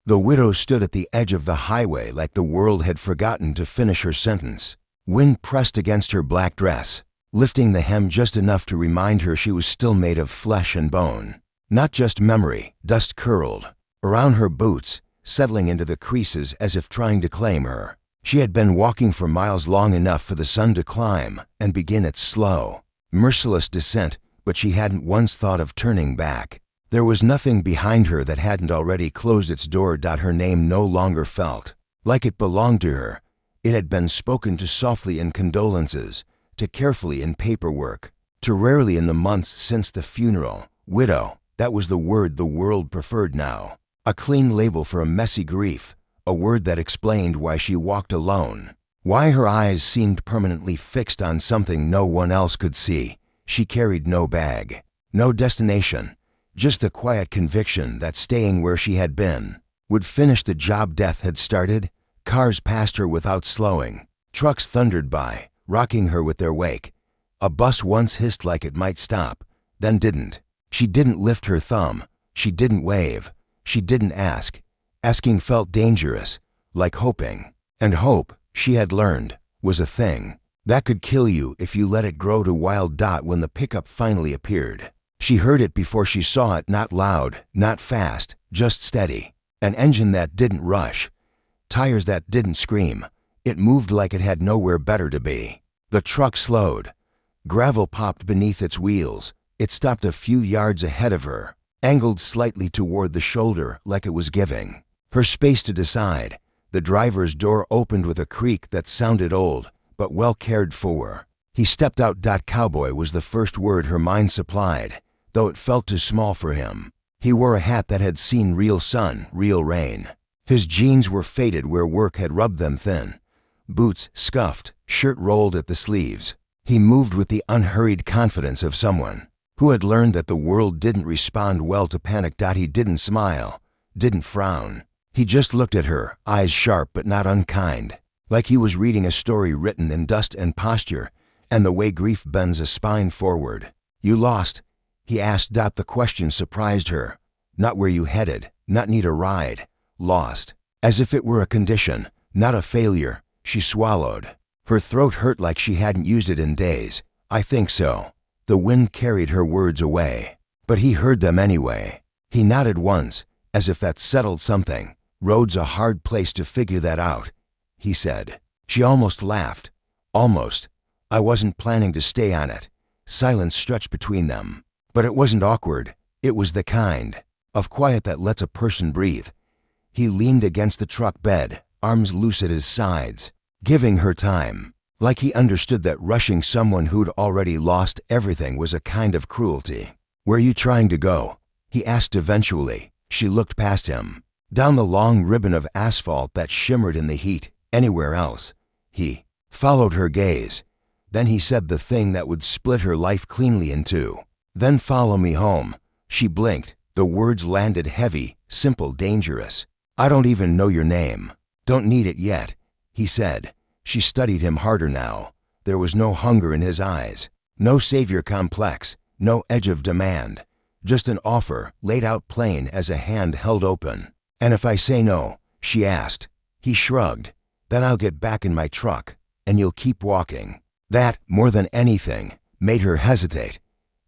The widow stood at the edge of the highway like the world had forgotten to finish her sentence. Wind pressed against her black dress, lifting the hem just enough to remind her she was still made of flesh and bone. Not just memory. Dust curled around her boots, settling into the creases as if trying to claim her. She had been walking for miles long enough for the sun to climb and begin its slow, merciless descent, but she hadn't once thought of turning back. There was nothing behind her that hadn't already closed its door. Her name no longer felt like it belonged to her. It had been spoken to softly in condolences, to carefully in paperwork, to rarely in the months since the funeral. Widow, that was the word the world preferred now. A clean label for a messy grief, a word that explained why she walked alone, why her eyes seemed permanently fixed on something no one else could see. She carried no bag, no destination, just the quiet conviction that staying where she had been would finish the job death had started. Cars passed her without slowing. Trucks thundered by, rocking her with their wake. A bus once hissed like it might stop, then didn't. She didn't lift her thumb. She didn't wave. She didn't ask. Asking felt dangerous, like hoping. And hope, she had learned, was a thing that could kill you if you let it grow to wild. When the pickup finally appeared, she heard it before she saw it. Not loud, not fast, just steady. An engine that didn't rush. Tires that didn't scream. It moved like it had nowhere better to be. The truck slowed. Gravel popped beneath its wheels. It stopped a few yards ahead of her, angled slightly toward the shoulder like it was giving her space to decide. The driver's door opened with a creak that sounded old, but well cared for. He stepped out. Cowboy was the first word her mind supplied, though it felt too small for him. He wore a hat that had seen real sun, real rain. His jeans were faded where work had rubbed them thin. Boots scuffed, shirt rolled at the sleeves. He moved with the unhurried confidence of someone who had learned that the world didn't respond well to panic. He didn't smile, didn't frown. He just looked at her, eyes sharp but not unkind, like he was reading a story written in dust and posture and the way grief bends a spine forward. "You lost?" he asked. The question surprised her. Not where you headed, not need a ride. Lost. As if it were a condition, not a failure. She swallowed. Her throat hurt like she hadn't used it in days. "I think so." The wind carried her words away, but he heard them anyway. He nodded once, as if that settled something. "Road's a hard place to figure that out," he said. She almost laughed. Almost. "I wasn't planning to stay on it." Silence stretched between them. But it wasn't awkward. It was the kind of quiet that lets a person breathe. He leaned against the truck bed, arms loose at his sides, giving her time, like he understood that rushing someone who'd already lost everything was a kind of cruelty. "Where you trying to go?" he asked eventually. She looked past him, down the long ribbon of asphalt that shimmered in the heat. "Anywhere else?" He followed her gaze. Then he said the thing that would split her life cleanly in two. "Then follow me home." She blinked. The words landed heavy, simple, dangerous. "I don't even know your name." "Don't need it yet," he said. She studied him harder now. There was no hunger in his eyes, no savior complex, no edge of demand. Just an offer, laid out plain as a hand held open. "And if I say no?" she asked. He shrugged. "Then I'll get back in my truck, and you'll keep walking." That, more than anything, made her hesitate.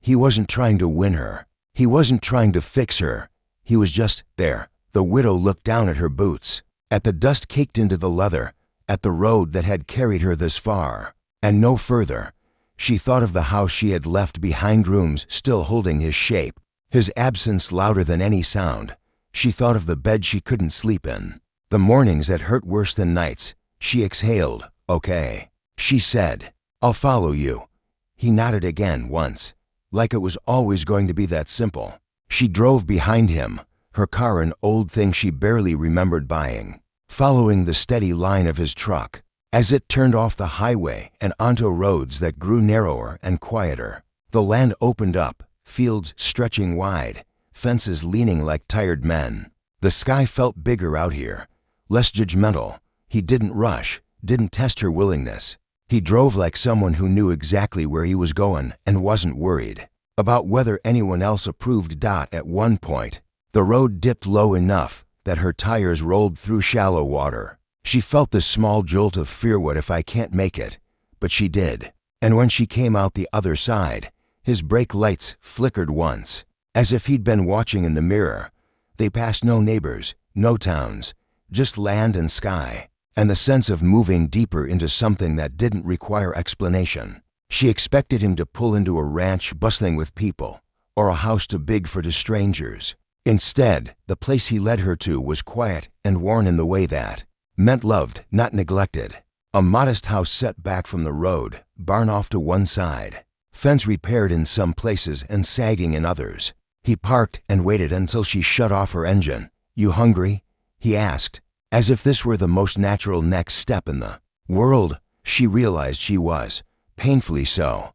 He wasn't trying to win her. He wasn't trying to fix her. He was just there. The widow looked down at her boots, at the dust caked into the leather, at the road that had carried her this far, and no further. She thought of the house she had left behind, rooms still holding his shape, his absence louder than any sound. She thought of the bed she couldn't sleep in, the mornings that hurt worse than nights. She exhaled. "Okay," she said. "I'll follow you." He nodded again once, like it was always going to be that simple. She drove behind him, her car an old thing she barely remembered buying, following the steady line of his truck as it turned off the highway and onto roads that grew narrower and quieter. The land opened up, fields stretching wide, fences leaning like tired men. The sky felt bigger out here, less judgmental. He didn't rush, didn't test her willingness. He drove like someone who knew exactly where he was going and wasn't worried about whether anyone else approved. At one point, the road dipped low enough that her tires rolled through shallow water. She felt the small jolt of fear. What if I can't make it? But she did. And when she came out the other side, his brake lights flickered once, as if he'd been watching in the mirror. They passed no neighbors, no towns, just land and sky, and the sense of moving deeper into something that didn't require explanation. She expected him to pull into a ranch bustling with people, or a house too big for the strangers. Instead, the place he led her to was quiet and worn in the way that meant loved, not neglected. A modest house set back from the road, barn off to one side, fence repaired in some places and sagging in others. He parked and waited until she shut off her engine. "You hungry?" he asked, as if this were the most natural next step in the world. She realized she was, painfully so.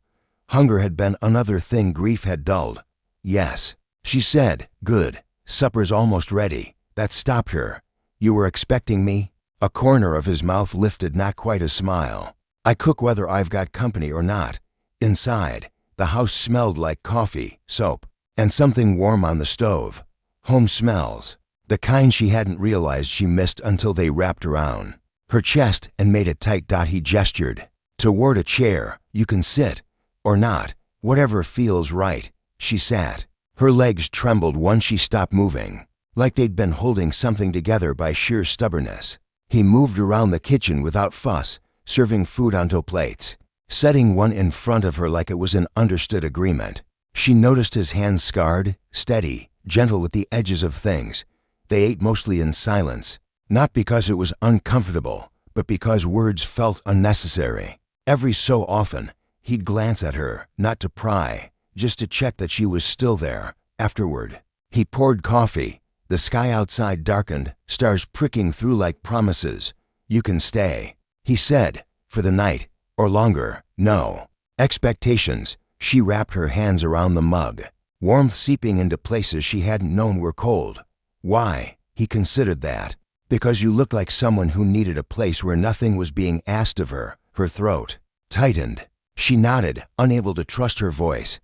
Hunger had been another thing grief had dulled. "Yes," she said. "Good. Supper's almost ready." That stopped her. "You were expecting me?" A corner of his mouth lifted, not quite a smile. "I cook whether I've got company or not." Inside, the house smelled like coffee, soap, and something warm on the stove. Home smells, the kind she hadn't realized she missed until they wrapped around her chest and made it tight. He gestured toward a chair. "You can sit, or not, whatever feels right." She sat. Her legs trembled once she stopped moving, like they'd been holding something together by sheer stubbornness. He moved around the kitchen without fuss, serving food onto plates, setting one in front of her like it was an understood agreement. She noticed his hands scarred, steady, gentle with the edges of things. They ate mostly in silence, not because it was uncomfortable, but because words felt unnecessary. Every so often, he'd glance at her, not to pry, just to check that she was still there. Afterward, he poured coffee. The sky outside darkened, stars pricking through like promises. "You can stay," he said, "for the night, or longer." No expectations. She wrapped her hands around the mug, warmth seeping into places she hadn't known were cold. "Why?" He considered that. "Because you looked like someone who needed a place where nothing was being asked of her." Her throat tightened. She nodded, unable to trust her voice.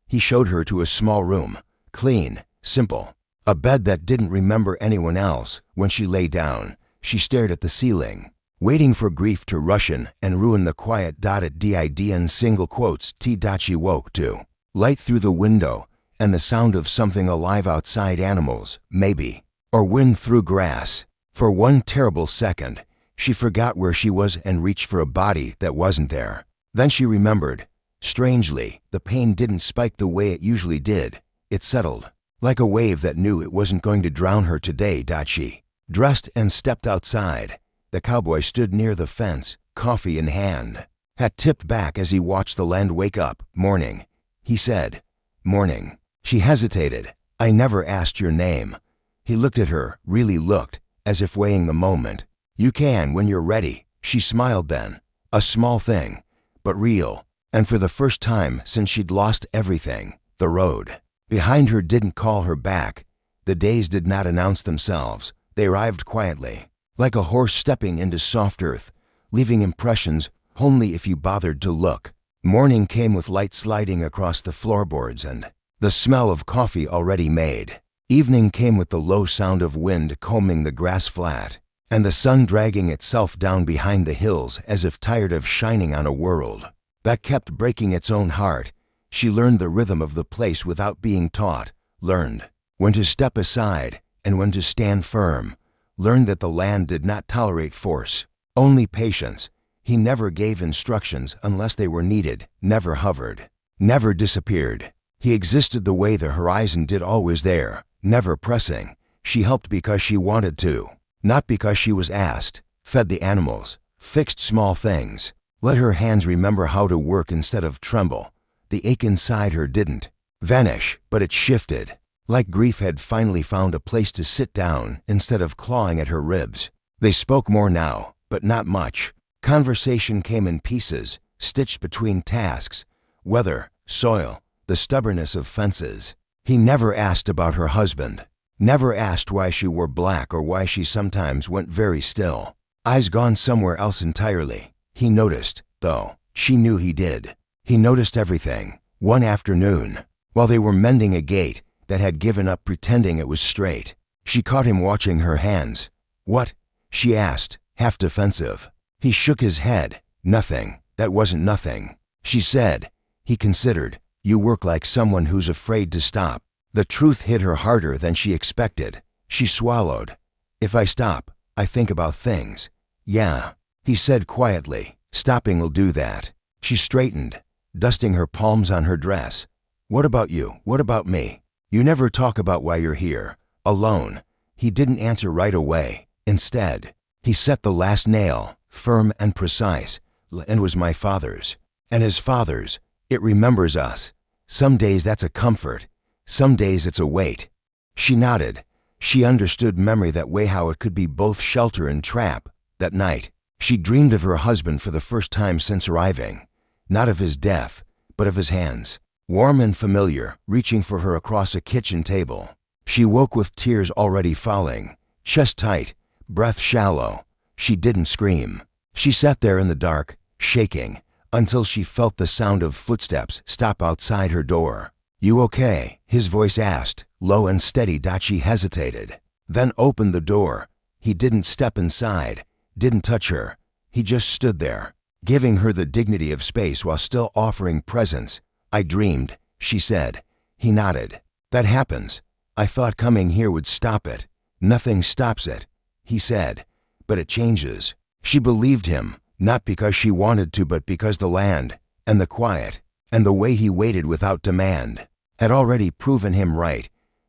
He showed her to a small room, clean, simple. A bed that didn't remember anyone else. When she lay down, she stared at the ceiling, waiting for grief to rush in and ruin the quiet. At did in single quotes t. She woke to light through the window and the sound of something alive outside. Animals, maybe, or wind through grass. For one terrible second, she forgot where she was and reached for a body that wasn't there. Then she remembered. Strangely, the pain didn't spike the way it usually did. It settled, like a wave that knew it wasn't going to drown her today. She dressed and stepped outside. The cowboy stood near the fence, coffee in hand, hat tipped back as he watched the land wake up. "Morning," he said. "Morning." She hesitated. "I never asked your name." He looked at her, really looked, as if weighing the moment. "You can when you're ready." She smiled then. A small thing, but real, and for the first time since she'd lost everything. The road behind her didn't call her back. The days did not announce themselves. They arrived quietly, like a horse stepping into soft earth, leaving impressions only if you bothered to look. Morning came with light sliding across the floorboards and the smell of coffee already made. Evening came with the low sound of wind combing the grass flat, and the sun dragging itself down behind the hills as if tired of shining on a world that kept breaking its own heart. She learned the rhythm of the place without being taught, learned when to step aside and when to stand firm, learned that the land did not tolerate force, only patience. He never gave instructions unless they were needed, never hovered, never disappeared. He existed the way the horizon did, always there, never pressing. She helped because she wanted to, not because she was asked. Fed the animals, fixed small things, let her hands remember how to work instead of tremble. The ache inside her didn't vanish, but it shifted, like grief had finally found a place to sit down instead of clawing at her ribs. They spoke more now, but not much. Conversation came in pieces, stitched between tasks, weather, soil, the stubbornness of fences. He never asked about her husband, never asked why she wore black or why she sometimes went very still, eyes gone somewhere else entirely. He noticed, though. She knew he did. He noticed everything. One afternoon, while they were mending a gate that had given up pretending it was straight, She caught him watching her hands. "What?" she asked, half defensive. He shook his head. "Nothing. That wasn't nothing." She said. He considered. "You work like someone who's afraid to stop." The truth hit her harder than she expected. She swallowed. "If I stop, I think about things." "Yeah," he said quietly. "Stopping will do that." She straightened, dusting her palms on her dress. "What about you? What about me? You never talk about why you're here. Alone." He didn't answer right away. Instead, he set the last nail, firm and precise. "And was my father's. And his father's. It remembers us. Some days that's a comfort. Some days it's a weight." She nodded. She understood memory that way, how it could be both shelter and trap. That night, she dreamed of her husband for the first time since arriving. Not of his death, but of his hands, warm and familiar, reaching for her across a kitchen table. She woke with tears already falling, chest tight, breath shallow. She didn't scream. She sat there in the dark, shaking, until she felt the sound of footsteps stop outside her door. "You okay?" his voice asked, low and steady. She hesitated, then opened the door. He didn't step inside, didn't touch her. He just stood there, giving her the dignity of space while still offering presence. "I dreamed," she said. He nodded. "That happens. I thought coming here would stop it." "Nothing stops it," he said, "but it changes." She believed him, not because she wanted to, but because the land, and the quiet, and the way he waited without demand, had already proven him right.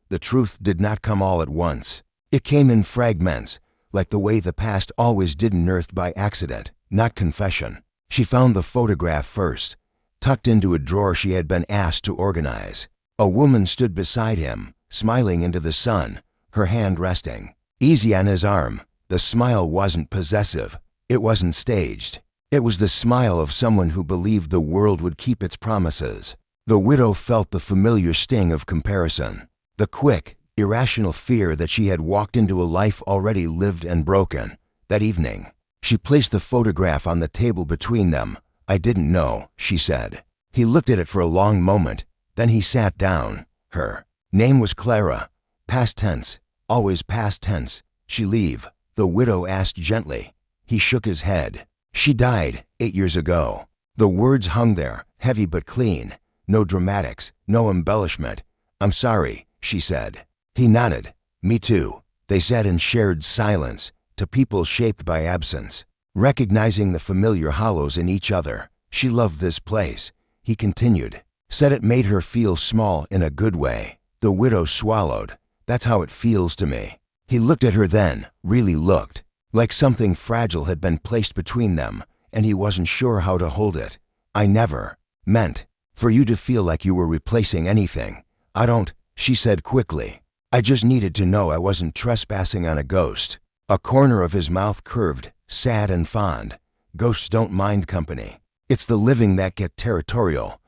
The truth did not come all at once. It came in fragments, like the way the past always did, unearthed by accident, not confession. She found the photograph first, tucked into a drawer she had been asked to organize. A woman stood beside him, smiling into the sun, her hand resting easy on his arm. The smile wasn't possessive. It wasn't staged. It was the smile of someone who believed the world would keep its promises. The widow felt the familiar sting of comparison, the quick, irrational fear that she had walked into a life already lived and broken. That evening, she placed the photograph on the table between them. "I didn't know," she said. He looked at it for a long moment. Then he sat down. Her name was Clara. Past tense, always past tense. "She leave?" the widow asked gently. He shook his head. "She died 8 years ago." The words hung there, heavy but clean. No dramatics, no embellishment. "I'm sorry," she said. He nodded. "Me too." They sat in shared silence, to people shaped by absence, recognizing the familiar hollows in each other. "She loved this place," he continued. "Said it made her feel small in a good way." The widow swallowed. "That's how it feels to me." He looked at her then, really looked, like something fragile had been placed between them, and he wasn't sure how to hold it. "I never meant for you to feel like you were replacing anything. I don't," she said quickly. "I just needed to know I wasn't trespassing on a ghost." A corner of his mouth curved, sad and fond. "Ghosts don't mind company. It's the living that get territorial."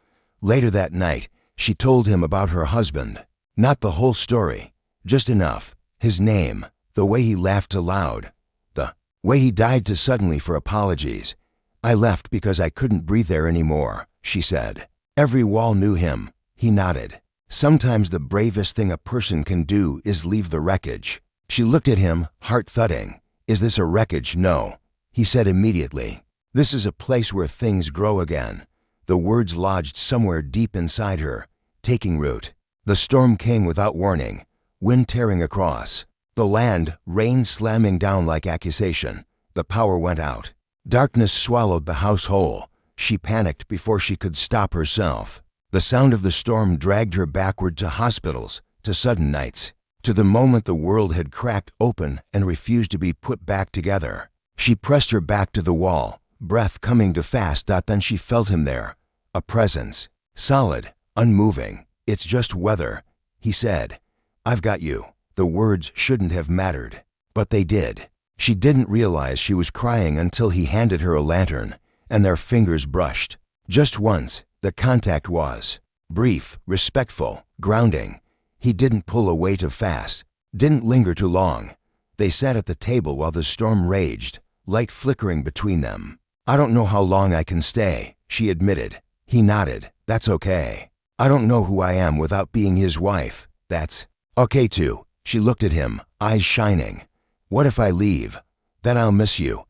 Later that night, she told him about her husband. Not the whole story, just enough. His name, the way he laughed aloud, the way he died too suddenly for apologies. "I left because I couldn't breathe there anymore," she said. Every wall knew him. He nodded. Sometimes the bravest thing a person can do is leave the wreckage. She looked at him, heart thudding. "Is this a wreckage?" "No," he said immediately. "This is a place where things grow again." The words lodged somewhere deep inside her, taking root. The storm came without warning, wind tearing across the land, rain slamming down like accusation. The power went out. Darkness swallowed the house whole. She panicked before she could stop herself. The sound of the storm dragged her backward to hospitals, to sudden nights, to the moment the world had cracked open and refused to be put back together. She pressed her back to the wall, breath coming too fast. Then she felt him there, a presence, solid, unmoving. "It's just weather," he said. "I've got you." The words shouldn't have mattered, but they did. She didn't realize she was crying until he handed her a lantern, and their fingers brushed. Just once, the contact was brief, respectful, grounding. He didn't pull away too fast, didn't linger too long. They sat at the table while the storm raged, light flickering between them. "I don't know how long I can stay," she admitted. He nodded. "That's okay. I don't know who I am without being his wife. That's okay too." She looked at him, eyes shining. "What if I leave? Then I'll miss you,"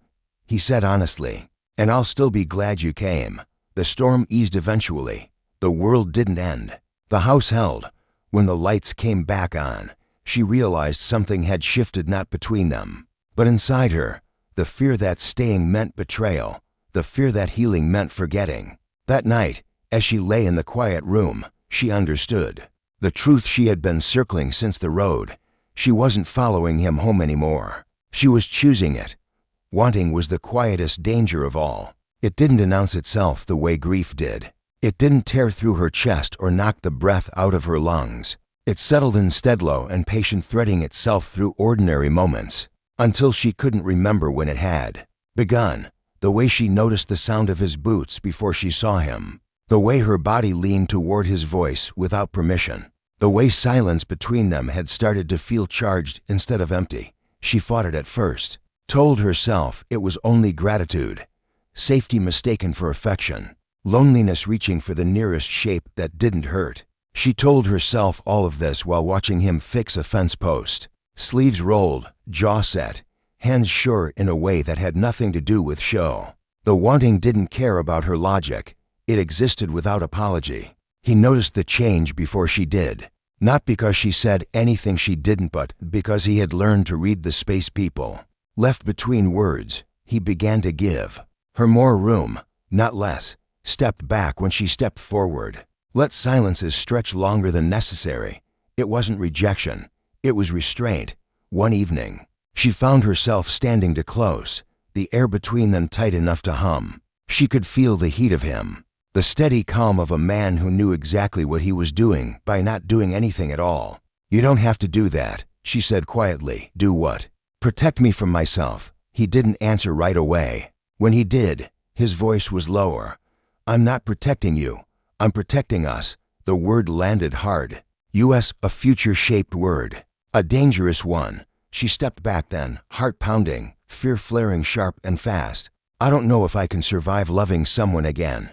he said honestly. "And I'll still be glad you came." The storm eased eventually. The world didn't end. The house held. When the lights came back on, she realized something had shifted, not between them, but inside her. The fear that staying meant betrayal. The fear that healing meant forgetting. That night, as she lay in the quiet room, she understood. The truth she had been circling since the road. She wasn't following him home anymore. She was choosing it. Wanting was the quietest danger of all. It didn't announce itself the way grief did. It didn't tear through her chest or knock the breath out of her lungs. It settled in steadlow and patient, threading itself through ordinary moments, until she couldn't remember when it had begun. The way she noticed the sound of his boots before she saw him. The way her body leaned toward his voice without permission. The way silence between them had started to feel charged instead of empty. She fought it at first. Told herself it was only gratitude. Safety mistaken for affection. Loneliness reaching for the nearest shape that didn't hurt. She told herself all of this while watching him fix a fence post. Sleeves rolled, jaw set, hands sure in a way that had nothing to do with show. The wanting didn't care about her logic. It existed without apology. He noticed the change before she did. Not because she said anything she didn't, but because he had learned to read the space people left between words. He began to give her more room, not less. Stepped back when she stepped forward. Let silences stretch longer than necessary. It wasn't rejection. It was restraint. One evening, she found herself standing too close, the air between them tight enough to hum. She could feel the heat of him, the steady calm of a man who knew exactly what he was doing by not doing anything at all. "You don't have to do that," she said quietly. "Do what?" "Protect me from myself." He didn't answer right away. When he did, his voice was lower. "I'm not protecting you. I'm protecting us." The word landed hard. U.S., a future-shaped word. A dangerous one. She stepped back then, heart pounding, fear flaring sharp and fast. "I don't know if I can survive loving someone again."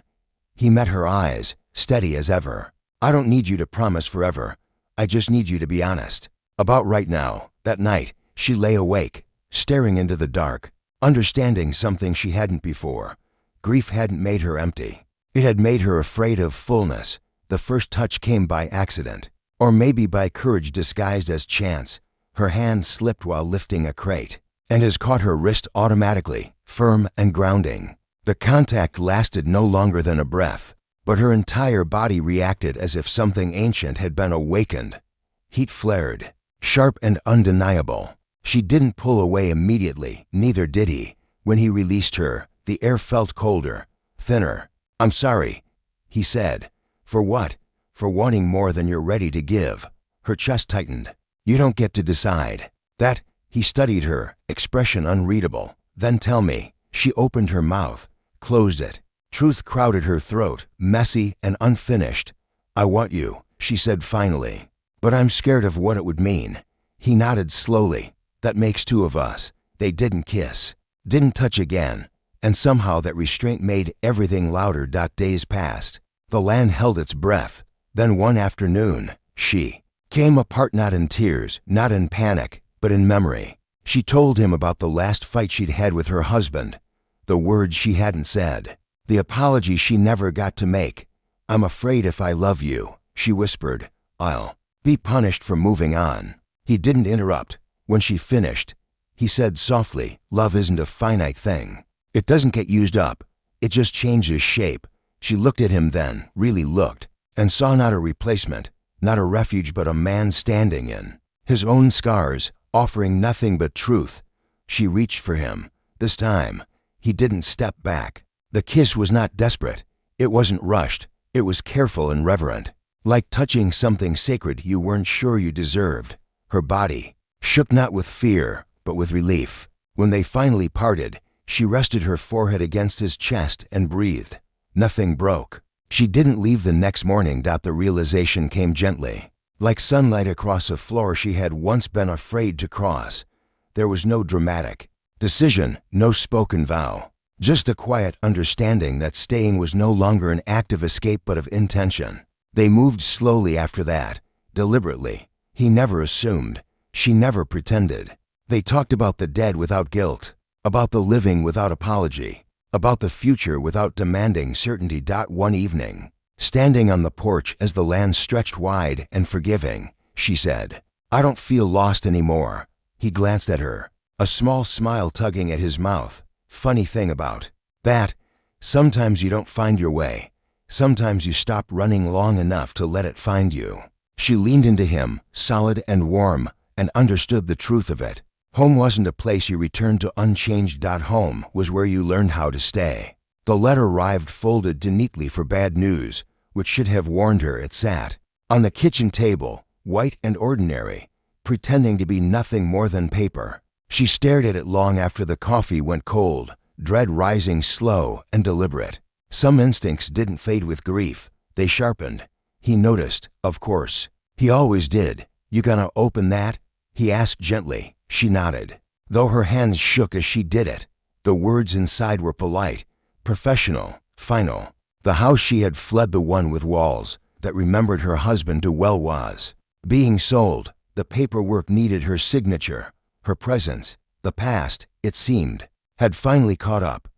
He met her eyes, steady as ever. "I don't need you to promise forever. I just need you to be honest. About right now." That night, she lay awake, staring into the dark, understanding something she hadn't before. Grief hadn't made her empty. It had made her afraid of fullness. The first touch came by accident, or maybe by courage disguised as chance. Her hand slipped while lifting a crate, and his caught her wrist automatically, firm and grounding. The contact lasted no longer than a breath, but her entire body reacted as if something ancient had been awakened. Heat flared, sharp and undeniable. She didn't pull away immediately, neither did he. When he released her, the air felt colder, thinner. "I'm sorry," he said. "For what?" "For wanting more than you're ready to give." Her chest tightened. "You don't get to decide that." He studied her, expression unreadable. "Then tell me." She opened her mouth, closed it. Truth crowded her throat, messy and unfinished. "I want you," she said finally. "But I'm scared of what it would mean." He nodded slowly. "That makes two of us." They didn't kiss, didn't touch again, and somehow that restraint made everything louder. Days passed. The land held its breath. Then one afternoon, she came apart, not in tears, not in panic, but in memory. She told him about the last fight she'd had with her husband, the words she hadn't said, the apology she never got to make. "I'm afraid if I love you," she whispered, "I'll be punished for moving on." He didn't interrupt. When she finished, he said softly, "Love isn't a finite thing. It doesn't get used up. It just changes shape." She looked at him then, really looked, and saw not a replacement, not a refuge, but a man standing in his own scars, offering nothing but truth. She reached for him. This time, he didn't step back. The kiss was not desperate. It wasn't rushed. It was careful and reverent, like touching something sacred you weren't sure you deserved. Her body shook not with fear, but with relief. When they finally parted, she rested her forehead against his chest and breathed. Nothing broke. She didn't leave the next morning. The realization came gently, like sunlight across a floor she had once been afraid to cross. There was no dramatic decision, no spoken vow, just the quiet understanding that staying was no longer an act of escape but of intention. They moved slowly after that, deliberately. He never assumed. She never pretended. They talked about the dead without guilt, about the living without apology, about the future without demanding certainty. One evening, standing on the porch as the land stretched wide and forgiving, she said, "I don't feel lost anymore." He glanced at her, a small smile tugging at his mouth. "Funny thing about that, sometimes you don't find your way. Sometimes you stop running long enough to let it find you." She leaned into him, solid and warm, and understood the truth of it. Home wasn't a place you returned to unchanged. Home was where you learned how to stay. The letter arrived folded too neatly for bad news, which should have warned her. It sat on the kitchen table, white and ordinary, pretending to be nothing more than paper. She stared at it long after the coffee went cold, dread rising slow and deliberate. Some instincts didn't fade with grief, they sharpened. He noticed, of course. He always did. "You gonna open that?" he asked gently. She nodded, though her hands shook as she did it. The words inside were polite, professional, final. The house she had fled, the one with walls that remembered her husband too well, was being sold. The paperwork needed her signature. Her presence, the past, it seemed, had finally caught up.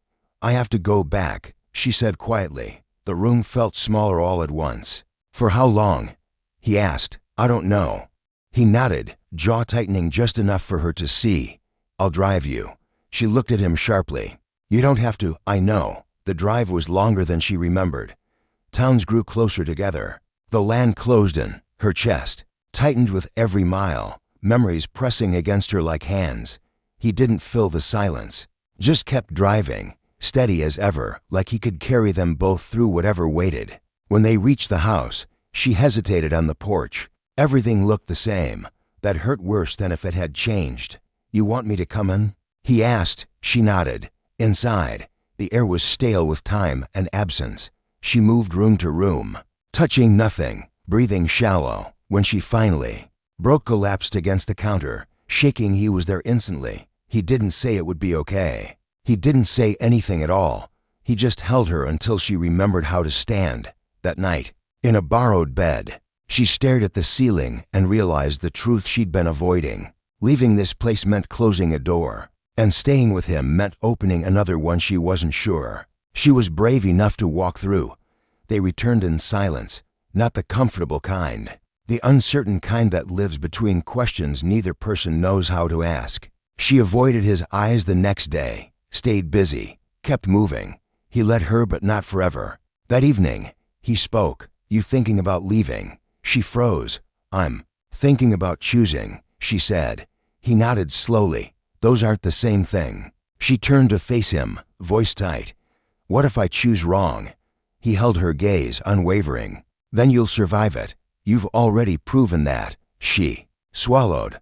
"I have to go back," she said quietly. The room felt smaller all at once. "For how long?" he asked. "I don't know." He nodded, jaw tightening just enough for her to see. "I'll drive you." She looked at him sharply. "You don't have to." "I know." The drive was longer than she remembered. Towns grew closer together. The land closed in. Her chest tightened with every mile, memories pressing against her like hands. He didn't fill the silence, just kept driving, steady as ever, like he could carry them both through whatever waited. When they reached the house, she hesitated on the porch. Everything looked the same. That hurt worse than if it had changed. "You want me to come in?" he asked. She nodded. Inside, the air was stale with time and absence. She moved room to room, touching nothing, breathing shallow. When she finally broke, collapsed against the counter, shaking. He was there instantly. He didn't say it would be okay. He didn't say anything at all. He just held her until she remembered how to stand. That night, in a borrowed bed, she stared at the ceiling and realized the truth she'd been avoiding. Leaving this place meant closing a door, and staying with him meant opening another one she wasn't sure she was brave enough to walk through. They returned in silence, not the comfortable kind, the uncertain kind that lives between questions neither person knows how to ask. She avoided his eyes the next day, stayed busy, kept moving. He let her, but not forever. That evening, he spoke. "You thinking about leaving?" She froze. "I'm thinking about choosing," she said. He nodded slowly. "Those aren't the same thing." She turned to face him, voice tight. "What if I choose wrong?" He held her gaze, unwavering. "Then you'll survive it. You've already proven that." She swallowed.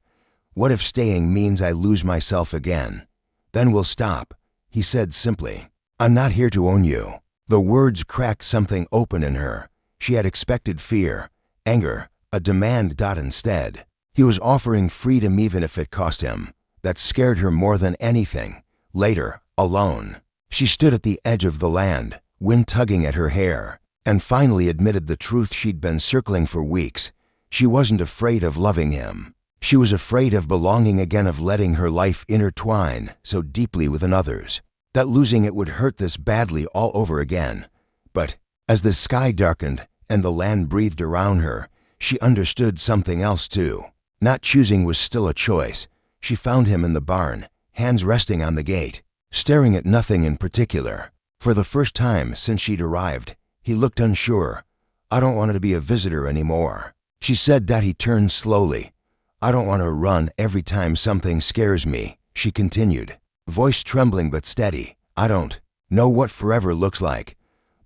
"What if staying means I lose myself again?" "Then we'll stop," he said simply. "I'm not here to own you." The words cracked something open in her. She had expected fear, anger, a demand. Instead, he was offering freedom even if it cost him. That scared her more than anything. Later, alone, she stood at the edge of the land, wind tugging at her hair, and finally admitted the truth she'd been circling for weeks. She wasn't afraid of loving him. She was afraid of belonging again, of letting her life intertwine so deeply with another's, that losing it would hurt this badly all over again. But as the sky darkened and the land breathed around her, she understood something else too. Not choosing was still a choice. She found him in the barn, hands resting on the gate, staring at nothing in particular. For the first time since she'd arrived, he looked unsure. "I don't want to be a visitor anymore," she said. He turned slowly. "I don't want to run every time something scares me," she continued, voice trembling but steady. "I don't know what forever looks like,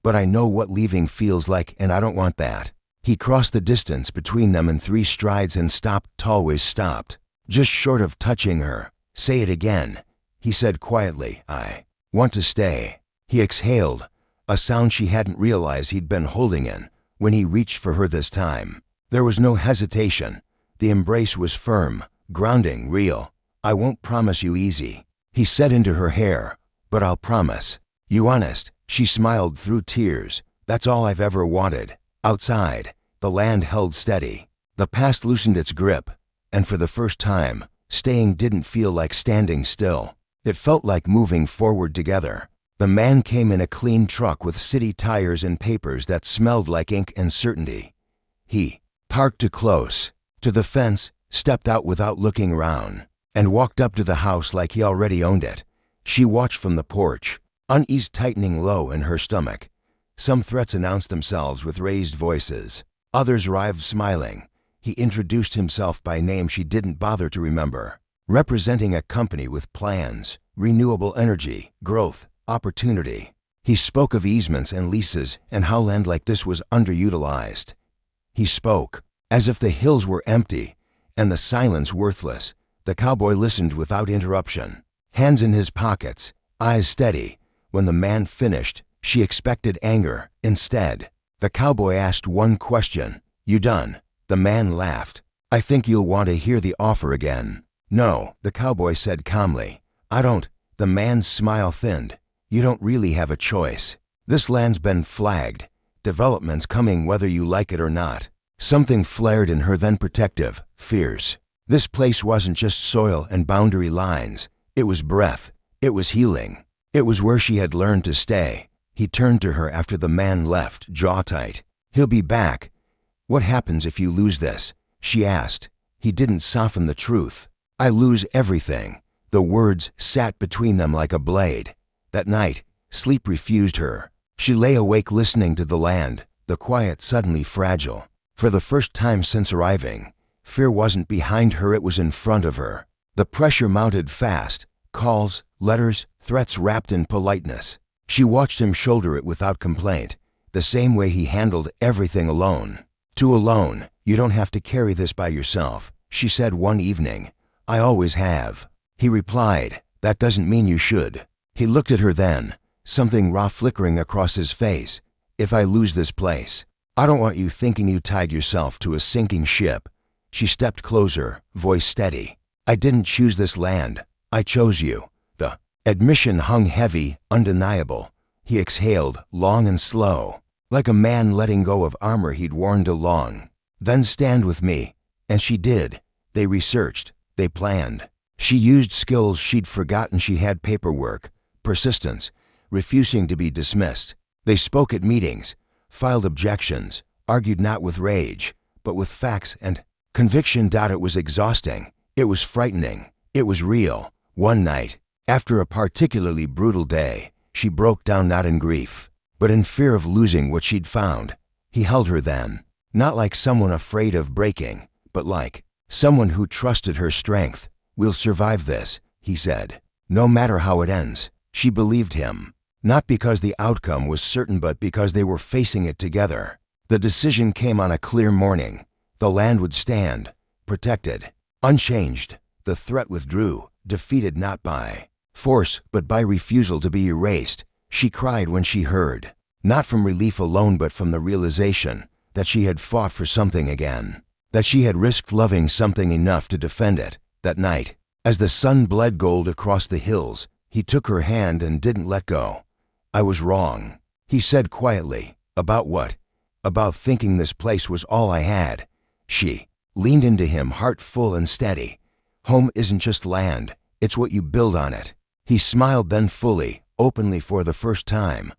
but I know what leaving feels like, and I don't want that." He crossed the distance between them in 3 strides and stopped. Always stopped, just short of touching her. "Say it again," he said quietly. "I want to stay." He exhaled, a sound she hadn't realized he'd been holding in when he reached for her this time. There was no hesitation. The embrace was firm, grounding, real. "I won't promise you easy," he said into her hair, "but I'll promise you honest." She smiled through tears. "That's all I've ever wanted." Outside, the land held steady. The past loosened its grip, and for the first time, staying didn't feel like standing still. It felt like moving forward together. The man came in a clean truck with city tires and papers that smelled like ink and certainty. He parked too close to the fence, stepped out without looking around, and walked up to the house like he already owned it. She watched from the porch, unease tightening low in her stomach. Some threats announced themselves with raised voices. Others arrived smiling. He introduced himself by name she didn't bother to remember, representing a company with plans, renewable energy, growth, opportunity. He spoke of easements and leases and how land like this was underutilized. He spoke as if the hills were empty and the silence worthless. The cowboy listened without interruption, hands in his pockets, eyes steady. When the man finished, she expected anger. Instead, the cowboy asked one question, "You done?" The man laughed. "I think you'll want to hear the offer again." "No," the cowboy said calmly. "I don't." The man's smile thinned. "You don't really have a choice. This land's been flagged. Development's coming whether you like it or not." Something flared in her, then protective, fierce. This place wasn't just soil and boundary lines. It was breath. It was healing. It was where she had learned to stay. He turned to her after the man left, jaw tight. "He'll be back." "What happens if you lose this?" she asked. He didn't soften the truth. "I lose everything." The words sat between them like a blade. That night, sleep refused her. She lay awake listening to the land, the quiet suddenly fragile. For the first time since arriving, fear wasn't behind her, it was in front of her. The pressure mounted fast, calls, letters, threats wrapped in politeness. She watched him shoulder it without complaint, the same way he handled everything alone. "Too alone. You don't have to carry this by yourself," she said one evening. "I always have." He replied, "That doesn't mean you should." He looked at her then, something raw flickering across his face. "If I lose this place, I don't want you thinking you tied yourself to a sinking ship." She stepped closer, voice steady. "I didn't choose this land. I chose you." The admission hung heavy, undeniable. He exhaled, long and slow, like a man letting go of armor he'd worn too long. "Then stand with me." And she did. They researched. They planned. She used skills she'd forgotten she had: paperwork, persistence, refusing to be dismissed. They spoke at meetings, filed objections, argued not with rage, but with facts and conviction. It was exhausting. It was frightening. It was real. One night, after a particularly brutal day, she broke down, not in grief, but in fear of losing what she'd found. He held her then, not like someone afraid of breaking, but like someone who trusted her strength. "We'll survive this," he said. "No matter how it ends." She believed him, not because the outcome was certain, but because they were facing it together. The decision came on a clear morning. The land would stand, protected, unchanged. The threat withdrew, defeated not by force, but by refusal to be erased. She cried when she heard, not from relief alone, but from the realization that she had fought for something again, that she had risked loving something enough to defend it. That night, as the sun bled gold across the hills, he took her hand and didn't let go. "I was wrong," he said quietly. "About what?" "About thinking this place was all I had." She leaned into him, heart full and steady. "Home isn't just land, it's what you build on it." He smiled then, fully, openly, for the first time.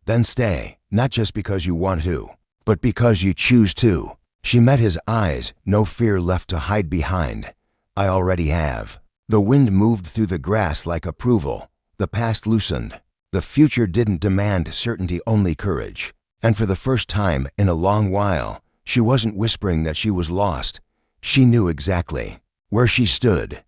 "Then stay, not just because you want to, but because you choose to." She met his eyes, no fear left to hide behind. "I already have." The wind moved through the grass like approval. The past loosened. The future didn't demand certainty, only courage. And for the first time in a long while, she wasn't whispering that she was lost. She knew exactly where she stood.